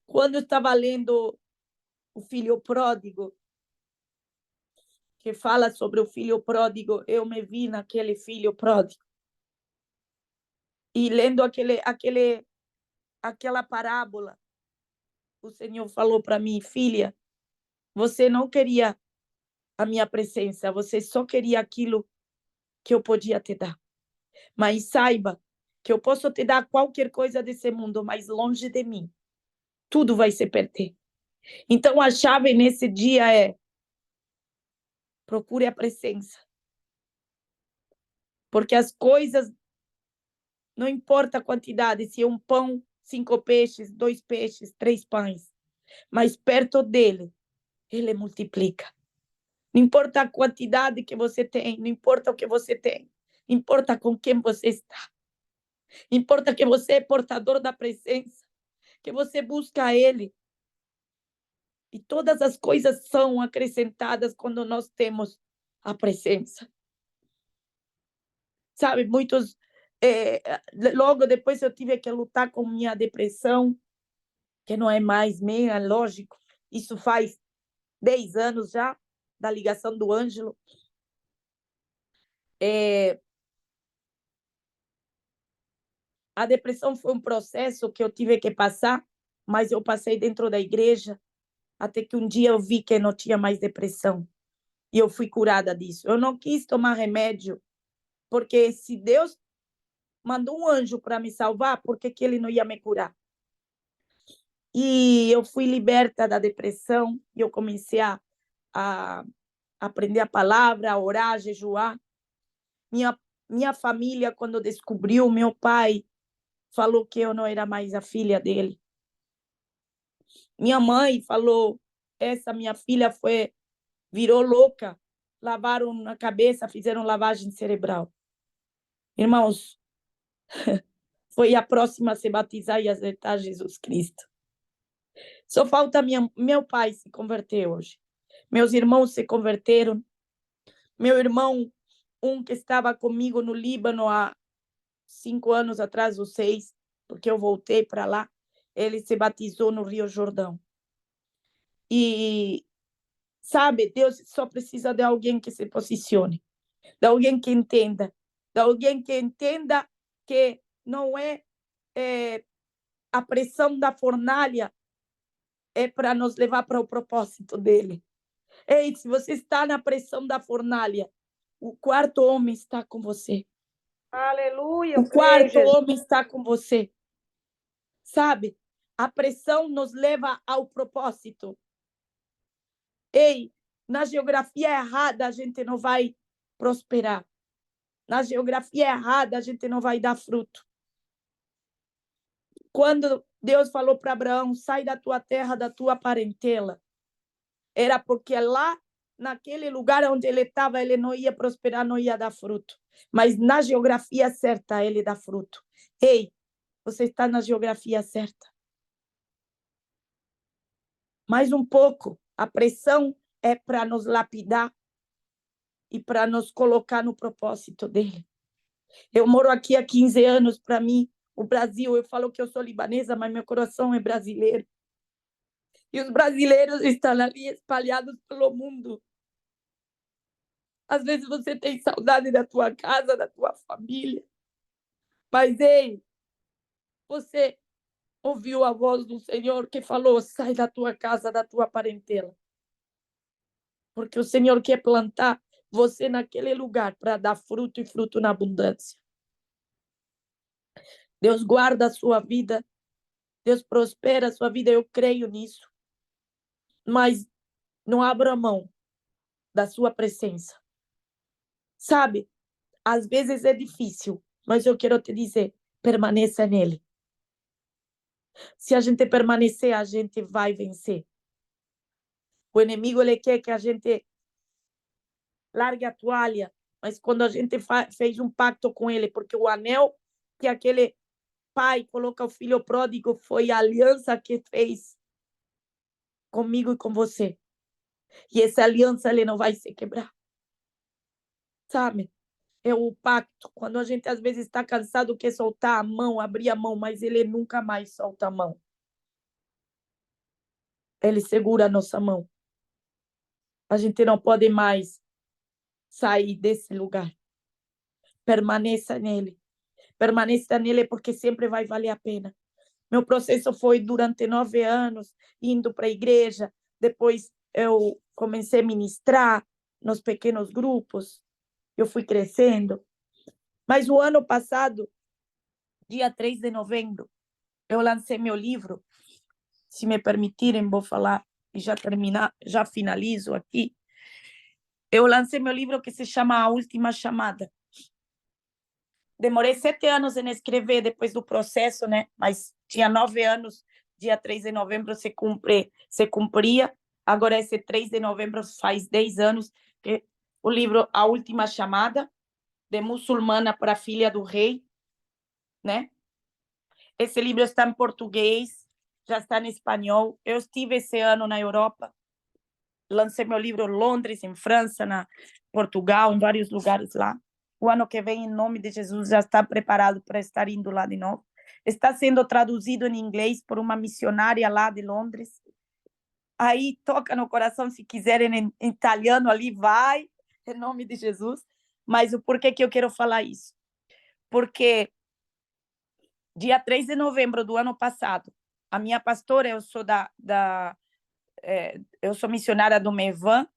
Quando eu estava lendo o Filho Pródigo, que fala sobre o filho pródigo, eu me vi naquele filho pródigo. E lendo aquela parábola, o Senhor falou para mim: filha, você não queria a minha presença, você só queria aquilo que eu podia te dar. Mas saiba que eu posso te dar qualquer coisa desse mundo, mas longe de mim, tudo vai se perder. Então a chave nesse dia é: procure a presença. Porque as coisas, não importa a quantidade, se é um pão, 5 peixes, 2 peixes, 3 pães, mas perto dele, ele multiplica. Não importa a quantidade que você tem, não importa o que você tem, importa com quem você está. Importa que você é portador da presença, que você busca ele. E todas as coisas são acrescentadas quando nós temos a presença. Sabe, muitos... logo depois eu tive que lutar com minha depressão, que não é mais minha, lógico. Isso faz 10 anos já, da ligação do Ângelo. A depressão foi um processo que eu tive que passar, mas eu passei dentro da igreja, até que um dia eu vi que não tinha mais depressão. E eu fui curada disso. Eu não quis tomar remédio, porque se Deus mandou um anjo para me salvar, por que ele não ia me curar? E eu fui liberta da depressão, e eu comecei a aprender a palavra, a orar, a jejuar. Minha família, quando descobriu, meu pai falou que eu não era mais a filha dele. Minha mãe falou: essa minha filha virou louca, lavaram na cabeça, fizeram lavagem cerebral. Irmãos, foi a próxima a se batizar e aceitar Jesus Cristo. Só falta meu pai se converter hoje. Meus irmãos se converteram. Meu irmão, um que estava comigo no Líbano há 5 anos atrás, ou 6, porque eu voltei para lá, ele se batizou no Rio Jordão. E, sabe, Deus só precisa de alguém que se posicione, de alguém que entenda, que não é, a pressão da fornalha é para nos levar para o propósito dele. Ei, se você está na pressão da fornalha, o quarto homem está com você. Aleluia, O quarto homem está com você. Sabe? A pressão nos leva ao propósito. Ei, na geografia errada a gente não vai prosperar. Na geografia errada a gente não vai dar fruto. Quando Deus falou para Abraão: sai da tua terra, da tua parentela, era porque lá, naquele lugar onde ele estava, ele não ia prosperar, não ia dar fruto. Mas na geografia certa, ele dá fruto. Ei, você está na geografia certa. Mais um pouco. A pressão é para nos lapidar e para nos colocar no propósito dele. Eu moro aqui há 15 anos. Para mim, o Brasil, eu falo que eu sou libanesa, mas meu coração é brasileiro. E os brasileiros estão ali espalhados pelo mundo. Às vezes você tem saudade da tua casa, da tua família. Mas, ei, você ouviu a voz do Senhor que falou: sai da tua casa, da tua parentela. Porque o Senhor quer plantar você naquele lugar para dar fruto e fruto na abundância. Deus guarda a sua vida, Deus prospera a sua vida, eu creio nisso. Mas não abra mão da sua presença. Sabe, às vezes é difícil, mas eu quero te dizer, permaneça nele. Se a gente permanecer, a gente vai vencer. O inimigo, ele quer que a gente largue a toalha, mas quando a gente fez um pacto com ele, porque o anel que aquele pai coloca o filho pródigo foi a aliança que fez comigo e com você. E essa aliança, ele não vai se quebrar. Sabe? É o pacto. Quando a gente às vezes está cansado, quer soltar a mão, abrir a mão, mas ele nunca mais solta a mão. Ele segura a nossa mão. A gente não pode mais sair desse lugar. Permaneça nele. Permaneça nele porque sempre vai valer a pena. Meu processo foi durante 9 anos, indo para a igreja. Depois eu comecei a ministrar nos pequenos grupos. Eu fui crescendo. Mas o ano passado, dia 3 de novembro, eu lancei meu livro. Se me permitirem, vou falar e já terminar, já finalizo aqui. Eu lancei meu livro que se chama A Última Chamada. Demorei 7 anos em escrever depois do processo, né? Mas tinha 9 anos, dia 3 de novembro se cumpria. Agora esse 3 de novembro faz 10 anos que o livro A Última Chamada, de muçulmana para filha do rei, né? Esse livro está em português, já está em espanhol. Eu estive esse ano na Europa, lancei meu livro em Londres, em França, na Portugal, em vários lugares lá. O ano que vem, em nome de Jesus, já está preparado para estar indo lá de novo. Está sendo traduzido em inglês por uma missionária lá de Londres. Aí toca no coração, se quiserem em italiano ali, vai, em nome de Jesus. Mas o porquê que eu quero falar isso? Porque dia 3 de novembro do ano passado, a minha pastora, eu sou missionária do MEVAN,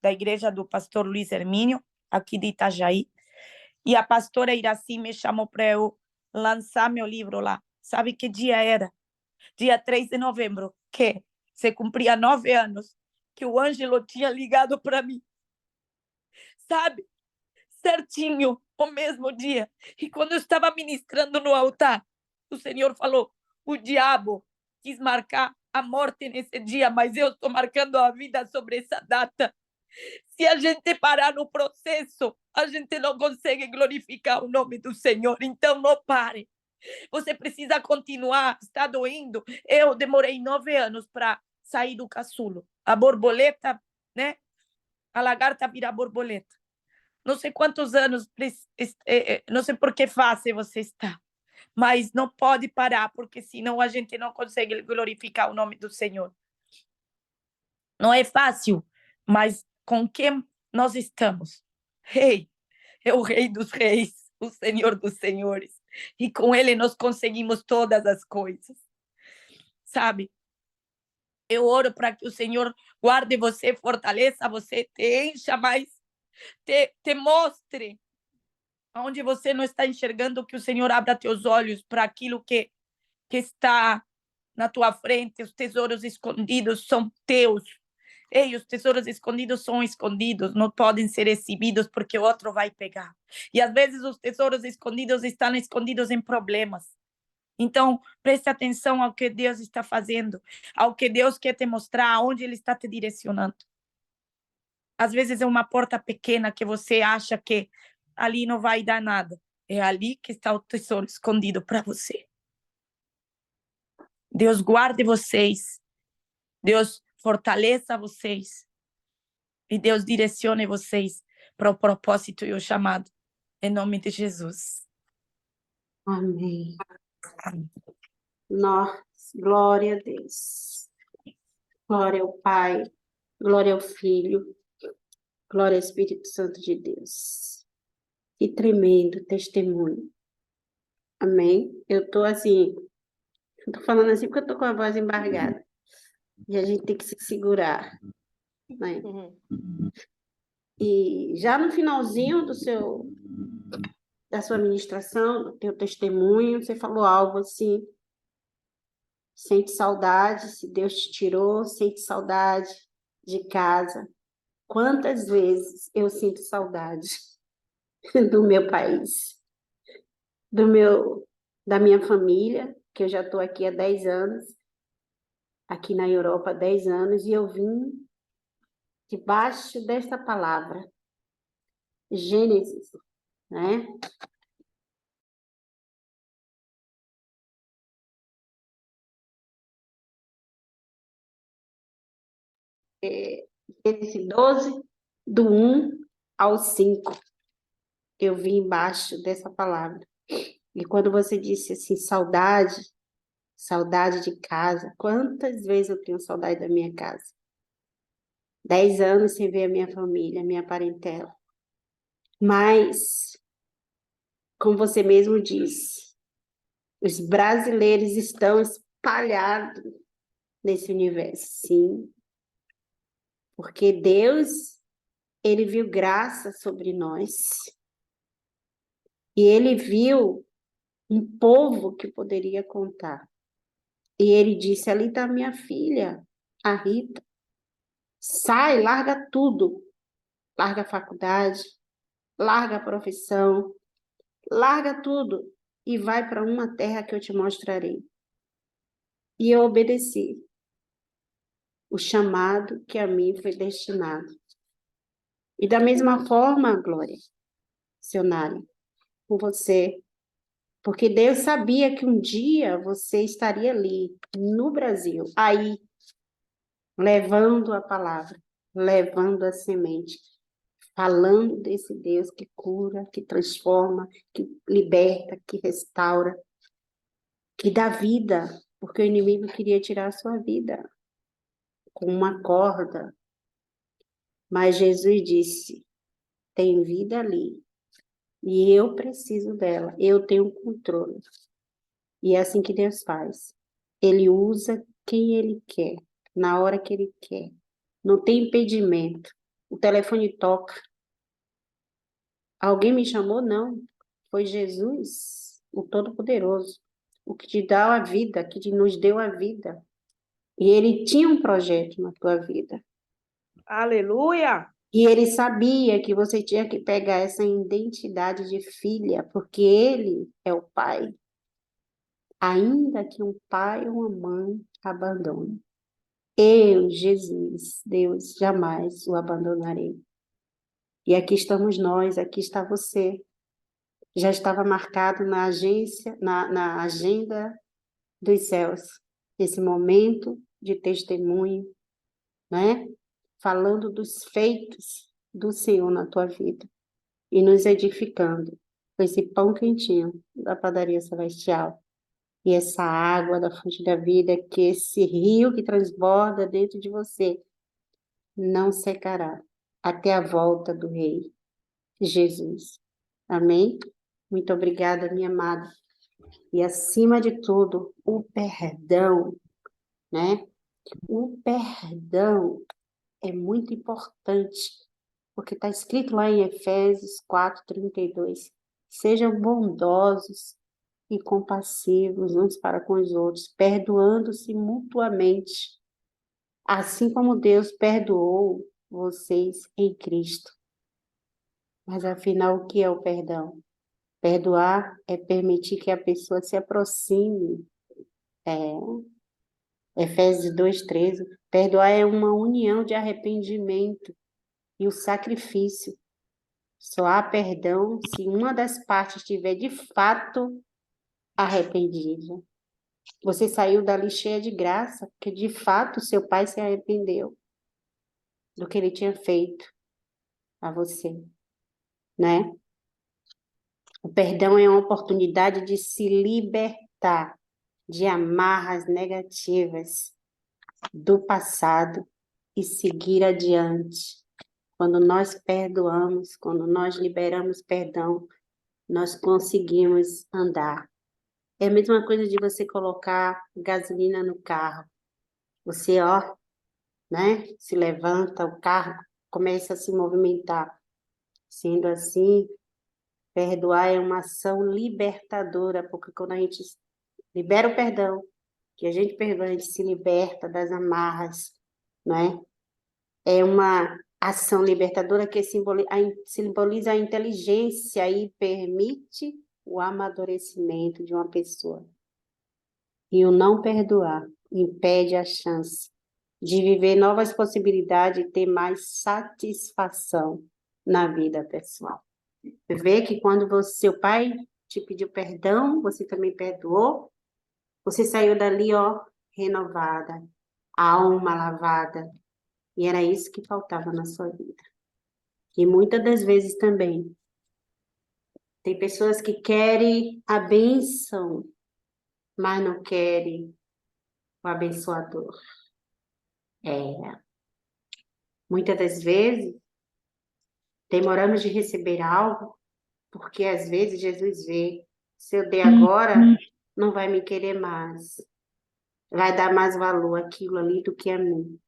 da igreja do pastor Luiz Hermínio, aqui de Itajaí, e a pastora Iraci me chamou para eu lançar meu livro lá. Sabe que dia era? Dia 3 de novembro, que se cumpria 9 anos, que o Ângelo tinha ligado para mim. Sabe? Certinho, o mesmo dia. E quando eu estava ministrando no altar, o Senhor falou, o diabo quis marcar a morte nesse dia, mas eu estou marcando a vida sobre essa data. Se a gente parar no processo, a gente não consegue glorificar o nome do Senhor. Então, não pare. Você precisa continuar. Está doendo. Eu demorei 9 anos para sair do caçulo. A borboleta, né? A lagarta vira borboleta. Não sei quantos anos, não sei por que fase você está, mas não pode parar, porque senão a gente não consegue glorificar o nome do Senhor. Não é fácil, mas com quem nós estamos? Rei, é o Rei dos Reis, o Senhor dos Senhores, e com ele nós conseguimos todas as coisas, sabe? Eu oro para que o Senhor guarde você, fortaleça você, te encha mais, te mostre onde você não está enxergando, que o Senhor abra teus olhos para aquilo que está na tua frente. Os tesouros escondidos são teus. Ei, os tesouros escondidos são escondidos, não podem ser exibidos porque o outro vai pegar. E às vezes os tesouros escondidos estão escondidos em problemas. Então, preste atenção ao que Deus está fazendo, ao que Deus quer te mostrar, aonde Ele está te direcionando. Às vezes é uma porta pequena que você acha que ali não vai dar nada. É ali que está o tesouro escondido para você. Deus guarde vocês. Deus fortaleça vocês. E Deus direcione vocês para o propósito e o chamado. Em nome de Jesus. Amém. Nossa, glória a Deus. Glória ao Pai. Glória ao Filho. Glória ao Espírito Santo de Deus. Que tremendo testemunho. Amém? Eu tô assim, eu tô falando assim porque eu tô com a voz embargada. E a gente tem que se segurar. né? Uhum. E já no finalzinho da sua ministração, do teu testemunho, você falou algo assim: sente saudade, se Deus te tirou, sente saudade de casa. Quantas vezes eu sinto saudade do meu país, da minha família, que eu já estou aqui há 10 anos, aqui na Europa há 10 anos, e eu vim debaixo desta palavra, Gênesis, né? Gênesis 12, do 1 ao 5, eu vim embaixo dessa palavra. E quando você disse assim, saudade de casa, quantas vezes eu tenho saudade da minha casa? 10 anos sem ver a minha família, a minha parentela. Mas, como você mesmo disse, os brasileiros estão espalhados nesse universo, sim. Porque Deus, ele viu graça sobre nós. E ele viu um povo que poderia contar. E ele disse, ali está minha filha, a Rita. Sai, larga tudo. Larga a faculdade, larga a profissão, larga tudo e vai para uma terra que eu te mostrarei. E eu obedeci o chamado que a mim foi destinado. E da mesma forma, Glória, Sionara, com você, porque Deus sabia que um dia você estaria ali, no Brasil, aí, levando a palavra, levando a semente, falando desse Deus que cura, que transforma, que liberta, que restaura, que dá vida, porque o inimigo queria tirar a sua vida com uma corda. Mas Jesus disse, tem vida ali, e eu preciso dela, eu tenho controle. E é assim que Deus faz. Ele usa quem Ele quer, na hora que Ele quer. Não tem impedimento. O telefone toca. Alguém me chamou? Não. Foi Jesus, o Todo-Poderoso, o que te dá a vida, que nos deu a vida. E Ele tinha um projeto na tua vida. Aleluia! E Ele sabia que você tinha que pegar essa identidade de filha, porque Ele é o Pai. Ainda que um pai ou uma mãe abandone. Eu, Jesus, Deus, jamais o abandonarei. E aqui estamos nós, aqui está você. Já estava marcado na agenda dos céus, esse momento de testemunho, né? Falando dos feitos do Senhor na tua vida e nos edificando com esse pão quentinho da padaria celestial e essa água da fonte da vida, que esse rio que transborda dentro de você não secará até a volta do Rei Jesus. Amém? Muito obrigada, minha amada. E acima de tudo, o perdão, né? O perdão é muito importante, porque está escrito lá em Efésios 4:32. Sejam bondosos e compassivos uns para com os outros, perdoando-se mutuamente, assim como Deus perdoou vocês em Cristo. Mas afinal, o que é o perdão? Perdoar é permitir que a pessoa se aproxime. Efésios 2:13. Perdoar é uma união de arrependimento e o sacrifício. Só há perdão se uma das partes estiver de fato arrependida. Você saiu dali cheia de graça, porque de fato seu pai se arrependeu do que ele tinha feito a você, né? O perdão é uma oportunidade de se libertar de amarras negativas do passado e seguir adiante. Quando nós perdoamos, quando nós liberamos perdão, nós conseguimos andar. É a mesma coisa de você colocar gasolina no carro. Você, né? Se levanta, o carro começa a se movimentar. Sendo assim, perdoar é uma ação libertadora, porque quando a gente libera o perdão, que a gente perdoa, a gente se liberta das amarras, né? É uma ação libertadora que simboliza a inteligência e permite o amadurecimento de uma pessoa. E o não perdoar impede a chance de viver novas possibilidades e ter mais satisfação na vida pessoal. Vê que quando seu pai te pediu perdão, você também perdoou, você saiu dali, ó, renovada, alma lavada. E era isso que faltava na sua vida. E muitas das vezes também, tem pessoas que querem a bênção, mas não querem o abençoador. Muitas das vezes, demoramos de receber algo, porque às vezes Jesus vê, se eu der agora, não vai me querer mais. Vai dar mais valor àquilo ali do que a mim.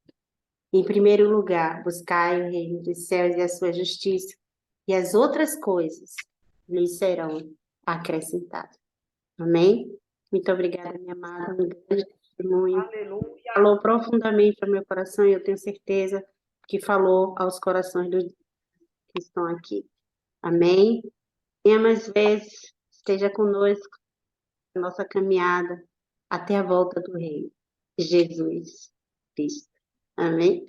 Em primeiro lugar, buscai o reino dos céus e a sua justiça, e as outras coisas lhes serão acrescentadas. Amém? Muito obrigada, minha amada, um grande testemunho. Aleluia. Falou profundamente ao meu coração e eu tenho certeza que falou aos corações dos que estão aqui. Amém? Venha mais vezes, esteja conosco na nossa caminhada até a volta do Rei, Jesus Cristo. Amém?